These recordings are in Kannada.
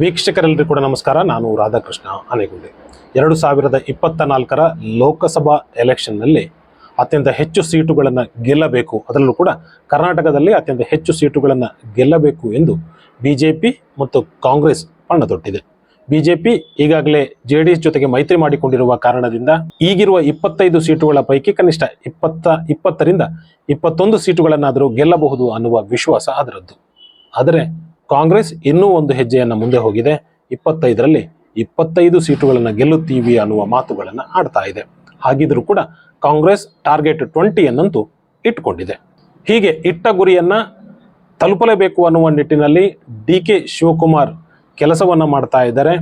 ವೀಕ್ಷಕರೆಲ್ಲರಿಗೂ ಕೂಡ ನಮಸ್ಕಾರ. ನಾನು ರಾಧಾಕೃಷ್ಣ ಆನೆಗುಂಡಿ. 2024ರ ಲೋಕಸಭಾ ಎಲೆಕ್ಷನ್ನಲ್ಲಿ ಅತ್ಯಂತ ಹೆಚ್ಚು ಸೀಟುಗಳನ್ನು ಗೆಲ್ಲಬೇಕು, ಅದರಲ್ಲೂ ಕೂಡ ಕರ್ನಾಟಕದಲ್ಲಿ ಅತ್ಯಂತ ಹೆಚ್ಚು ಸೀಟುಗಳನ್ನು ಗೆಲ್ಲಬೇಕು ಎಂದು ಬಿಜೆಪಿ ಮತ್ತು ಕಾಂಗ್ರೆಸ್ ಪಣ ತೊಟ್ಟಿದೆ. ಬಿಜೆಪಿ ಈಗಾಗಲೇ ಜೆಡಿಎಸ್ ಜೊತೆಗೆ ಮೈತ್ರಿ ಮಾಡಿಕೊಂಡಿರುವ ಕಾರಣದಿಂದ ಈಗಿರುವ 25 ಸೀಟುಗಳ ಪೈಕಿ ಕನಿಷ್ಠ 20ರಿಂದ 21 ಸೀಟುಗಳನ್ನಾದರೂ ಗೆಲ್ಲಬಹುದು ಅನ್ನುವ ವಿಶ್ವಾಸ ಅದರದ್ದು. ಆದರೆ ಕಾಂಗ್ರೆಸ್ ಇನ್ನೂ ಒಂದು ಹೆಜ್ಜೆಯನ್ನು ಮುಂದೆ ಹೋಗಿದೆ. 25ರಲ್ಲಿ 25 ಸೀಟುಗಳನ್ನು ಗೆಲ್ಲುತ್ತೀವಿ ಅನ್ನುವ ಮಾತುಗಳನ್ನು ಆಡ್ತಾ ಇದೆ. ಹಾಗಿದ್ರೂ ಕೂಡ ಕಾಂಗ್ರೆಸ್ ಟಾರ್ಗೆಟ್ 20 ಇಟ್ಟುಕೊಂಡಿದೆ. ಹೀಗೆ ಇಟ್ಟ ಗುರಿಯನ್ನ ತಲುಪಲೇಬೇಕು ಅನ್ನುವ ನಿಟ್ಟಿನಲ್ಲಿ ಡಿ.ಕೆ. ಶಿವಕುಮಾರ್ ಕೆಲಸವನ್ನ ಮಾಡ್ತಾ ಇದ್ದಾರೆ.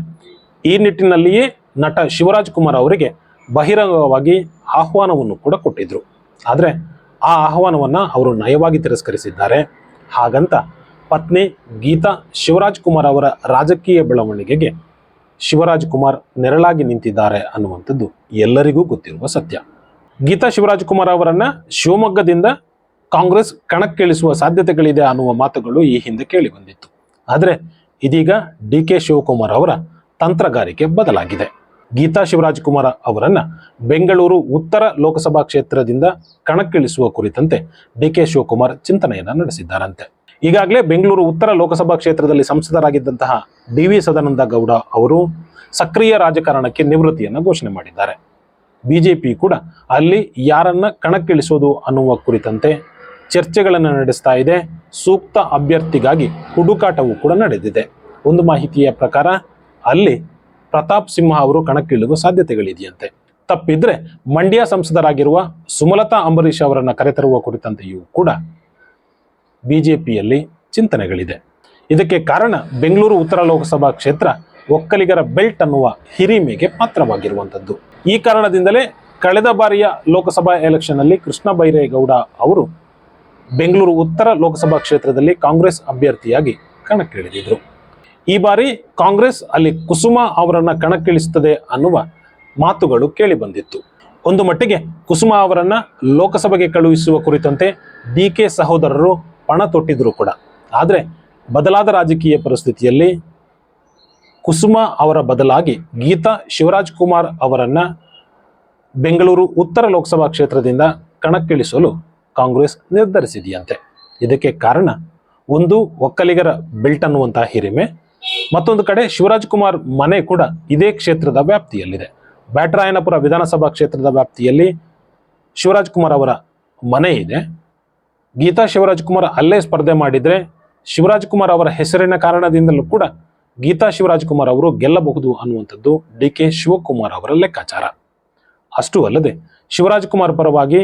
ಈ ನಿಟ್ಟಿನಲ್ಲಿಯೇ ನಟ ಶಿವರಾಜ್ ಕುಮಾರ್ ಅವರಿಗೆ ಬಹಿರಂಗವಾಗಿ ಆಹ್ವಾನವನ್ನು ಕೂಡ ಕೊಟ್ಟಿದ್ರು. ಆದರೆ ಆ ಆಹ್ವಾನವನ್ನ ಅವರು ನಯವಾಗಿ ತಿರಸ್ಕರಿಸಿದ್ದಾರೆ. ಹಾಗಂತ ಪತ್ನಿ ಗೀತಾ ಶಿವರಾಜ್ ಕುಮಾರ್ ಅವರ ರಾಜಕೀಯ ಬೆಳವಣಿಗೆಗೆ ಶಿವರಾಜ್ ಕುಮಾರ್ ನೆರಳಾಗಿ ನಿಂತಿದ್ದಾರೆ ಅನ್ನುವಂಥದ್ದು ಎಲ್ಲರಿಗೂ ಗೊತ್ತಿರುವ ಸತ್ಯ. ಗೀತಾ ಶಿವರಾಜ್ ಕುಮಾರ್ ಅವರನ್ನ ಶಿವಮೊಗ್ಗದಿಂದ ಕಾಂಗ್ರೆಸ್ ಕಣಕ್ಕಿಳಿಸುವ ಸಾಧ್ಯತೆಗಳಿದೆ ಅನ್ನುವ ಮಾತುಗಳು ಈ ಹಿಂದೆ ಕೇಳಿ ಬಂದಿತ್ತು. ಆದರೆ ಇದೀಗ ಡಿ.ಕೆ. ಶಿವಕುಮಾರ್ ಅವರ ತಂತ್ರಗಾರಿಕೆ ಬದಲಾಗಿದೆ. ಗೀತಾ ಶಿವರಾಜ್ ಕುಮಾರ್ ಅವರನ್ನ ಬೆಂಗಳೂರು ಉತ್ತರ ಲೋಕಸಭಾ ಕ್ಷೇತ್ರದಿಂದ ಕಣಕ್ಕಿಳಿಸುವ ಕುರಿತಂತೆ ಡಿ.ಕೆ. ಶಿವಕುಮಾರ್ ಚಿಂತನೆಯನ್ನ ನಡೆಸಿದ್ದಾರಂತೆ. ಈಗಾಗಲೇ ಬೆಂಗಳೂರು ಉತ್ತರ ಲೋಕಸಭಾ ಕ್ಷೇತ್ರದಲ್ಲಿ ಸಂಸದರಾಗಿದ್ದಂತಹ ಡಿ.ವಿ. ಸದಾನಂದ ಗೌಡ ಅವರು ಸಕ್ರಿಯ ರಾಜಕಾರಣಕ್ಕೆ ನಿವೃತ್ತಿಯನ್ನು ಘೋಷಣೆ ಮಾಡಿದ್ದಾರೆ. ಬಿಜೆಪಿ ಕೂಡ ಅಲ್ಲಿ ಯಾರನ್ನ ಕಣಕ್ಕಿಳಿಸೋದು ಅನ್ನುವ ಕುರಿತಂತೆ ಚರ್ಚೆಗಳನ್ನು ನಡೆಸ್ತಾ ಇದೆ. ಸೂಕ್ತ ಅಭ್ಯರ್ಥಿಗಾಗಿ ಹುಡುಕಾಟವೂ ಕೂಡ ನಡೆದಿದೆ. ಒಂದು ಮಾಹಿತಿಯ ಪ್ರಕಾರ ಅಲ್ಲಿ ಪ್ರತಾಪ್ ಸಿಂಹ ಅವರು ಕಣಕ್ಕಿಳಿಯುವ ಸಾಧ್ಯತೆಗಳಿದೆಯಂತೆ. ತಪ್ಪಿದ್ರೆ ಮಂಡ್ಯ ಸಂಸದರಾಗಿರುವ ಸುಮಲತಾ ಅಂಬರೀಶ್ ಅವರನ್ನ ಕರೆತರುವ ಕುರಿತಂತೆಯೂ ಕೂಡ ಬಿಜೆಪಿಯಲ್ಲಿ ಚಿಂತನೆಗಳಿದೆ. ಇದಕ್ಕೆ ಕಾರಣ ಬೆಂಗಳೂರು ಉತ್ತರ ಲೋಕಸಭಾ ಕ್ಷೇತ್ರ ಒಕ್ಕಲಿಗರ ಬೆಲ್ಟ್ ಅನ್ನುವ ಹಿರಿಮೆಗೆ ಪಾತ್ರವಾಗಿರುವಂಥದ್ದು. ಈ ಕಾರಣದಿಂದಲೇ ಕಳೆದ ಬಾರಿಯ ಲೋಕಸಭಾ ಎಲೆಕ್ಷನ್ ಅಲ್ಲಿ ಕೃಷ್ಣ ಬೈರೇಗೌಡ ಅವರು ಬೆಂಗಳೂರು ಉತ್ತರ ಲೋಕಸಭಾ ಕ್ಷೇತ್ರದಲ್ಲಿ ಕಾಂಗ್ರೆಸ್ ಅಭ್ಯರ್ಥಿಯಾಗಿ ಕಣಕ್ಕಿಳಿದಿದ್ರು. ಈ ಬಾರಿ ಕಾಂಗ್ರೆಸ್ ಅಲ್ಲಿ ಕುಸುಮ ಅವರನ್ನ ಕಣಕ್ಕಿಳಿಸುತ್ತದೆ ಅನ್ನುವ ಮಾತುಗಳು ಕೇಳಿ ಬಂದಿತ್ತು. ಒಂದು ಮಟ್ಟಿಗೆ ಕುಸುಮ ಅವರನ್ನ ಲೋಕಸಭೆಗೆ ಕಳುಹಿಸುವ ಕುರಿತಂತೆ ಡಿ.ಕೆ. ಸಹೋದರರು ಪಣ ತೊಟ್ಟಿದ್ರು ಕೂಡ. ಆದರೆ ಬದಲಾದ ರಾಜಕೀಯ ಪರಿಸ್ಥಿತಿಯಲ್ಲಿ ಕುಸುಮ ಅವರ ಬದಲಾಗಿ ಗೀತಾ ಶಿವರಾಜ್ ಕುಮಾರ್ ಅವರನ್ನ ಬೆಂಗಳೂರು ಉತ್ತರ ಲೋಕಸಭಾ ಕ್ಷೇತ್ರದಿಂದ ಕಣಕ್ಕಿಳಿಸಲು ಕಾಂಗ್ರೆಸ್ ನಿರ್ಧರಿಸಿದೆಯಂತೆ. ಇದಕ್ಕೆ ಕಾರಣ ಒಂದು ಒಕ್ಕಲಿಗರ ಬೆಲ್ಟ್ ಅನ್ನುವಂತಹ ಹಿರಿಮೆ, ಮತ್ತೊಂದು ಕಡೆ ಶಿವರಾಜ್ ಕುಮಾರ್ ಮನೆ ಕೂಡ ಇದೇ ಕ್ಷೇತ್ರದ ವ್ಯಾಪ್ತಿಯಲ್ಲಿದೆ. ಬ್ಯಾಟರಾಯನಪುರ ವಿಧಾನಸಭಾ ಕ್ಷೇತ್ರದ ವ್ಯಾಪ್ತಿಯಲ್ಲಿ ಶಿವರಾಜ್ ಕುಮಾರ್ ಅವರ ಮನೆ ಇದೆ. ಗೀತಾ ಶಿವರಾಜ್ ಕುಮಾರ್ ಅಲ್ಲೇ ಸ್ಪರ್ಧೆ ಮಾಡಿದ್ರೆ ಶಿವರಾಜ್ ಕುಮಾರ್ ಅವರ ಹೆಸರಿನ ಕಾರಣದಿಂದಲೂ ಕೂಡ ಗೀತಾ ಶಿವರಾಜ್ ಕುಮಾರ್ ಅವರು ಗೆಲ್ಲಬಹುದು ಅನ್ನುವಂಥದ್ದು ಡಿ.ಕೆ. ಶಿವಕುಮಾರ್ ಅವರ ಲೆಕ್ಕಾಚಾರ. ಅಷ್ಟೂ ಅಲ್ಲದೆ ಶಿವರಾಜ್ ಕುಮಾರ್ ಪರವಾಗಿ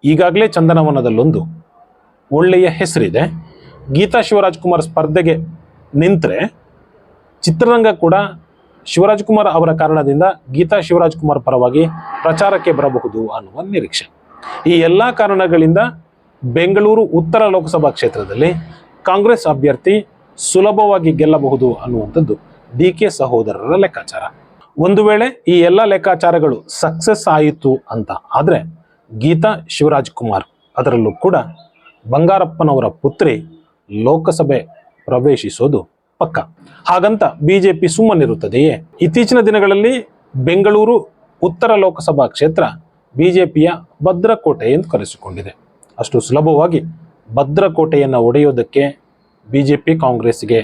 ಈಗಾಗಲೇ ಚಂದನವನದಲ್ಲೊಂದು ಒಳ್ಳೆಯ ಹೆಸರಿದೆ. ಗೀತಾ ಶಿವರಾಜ್ ಕುಮಾರ್ ಸ್ಪರ್ಧೆಗೆ ನಿಂತರೆ ಚಿತ್ರರಂಗ ಕೂಡ ಶಿವರಾಜ್ ಕುಮಾರ್ ಅವರ ಕಾರಣದಿಂದ ಗೀತಾ ಶಿವರಾಜ್ ಕುಮಾರ್ ಪರವಾಗಿ ಪ್ರಚಾರಕ್ಕೆ ಬರಬಹುದು ಅನ್ನುವ ನಿರೀಕ್ಷೆ. ಈ ಎಲ್ಲ ಕಾರಣಗಳಿಂದ ಬೆಂಗಳೂರು ಉತ್ತರ ಲೋಕಸಭಾ ಕ್ಷೇತ್ರದಲ್ಲಿ ಕಾಂಗ್ರೆಸ್ ಅಭ್ಯರ್ಥಿ ಸುಲಭವಾಗಿ ಗೆಲ್ಲಬಹುದು ಅನ್ನುವಂಥದ್ದು ಡಿ.ಕೆ. ಸಹೋದರರ ಲೆಕ್ಕಾಚಾರ. ಒಂದು ವೇಳೆ ಈ ಎಲ್ಲ ಲೆಕ್ಕಾಚಾರಗಳು ಸಕ್ಸಸ್ ಆಯಿತು ಅಂತ ಆದರೆ ಗೀತಾ ಶಿವರಾಜ್ ಕುಮಾರ್, ಅದರಲ್ಲೂ ಕೂಡ ಬಂಗಾರಪ್ಪನವರ ಪುತ್ರಿ, ಲೋಕಸಭೆ ಪ್ರವೇಶಿಸೋದು ಪಕ್ಕ. ಹಾಗಂತ ಬಿಜೆಪಿ ಸುಮ್ಮನಿರುತ್ತದೆಯೇ? ಇತ್ತೀಚಿನ ದಿನಗಳಲ್ಲಿ ಬೆಂಗಳೂರು ಉತ್ತರ ಲೋಕಸಭಾ ಕ್ಷೇತ್ರ ಬಿಜೆಪಿಯ ಭದ್ರಕೋಟೆ ಎಂದು ಕರೆಸಿಕೊಂಡಿದೆ. ಅಷ್ಟು ಸುಲಭವಾಗಿ ಭದ್ರಕೋಟೆಯನ್ನು ಒಡೆಯೋದಕ್ಕೆ ಬಿಜೆಪಿ ಕಾಂಗ್ರೆಸ್ಗೆ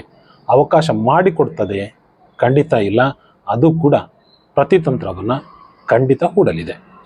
ಅವಕಾಶ ಮಾಡಿಕೊಡ್ತದೆ? ಖಂಡಿತ ಇಲ್ಲ. ಅದು ಕೂಡ ಪ್ರತಿತಂತ್ರವನ್ನು ಖಂಡಿತ ಹೂಡಲಿದೆ.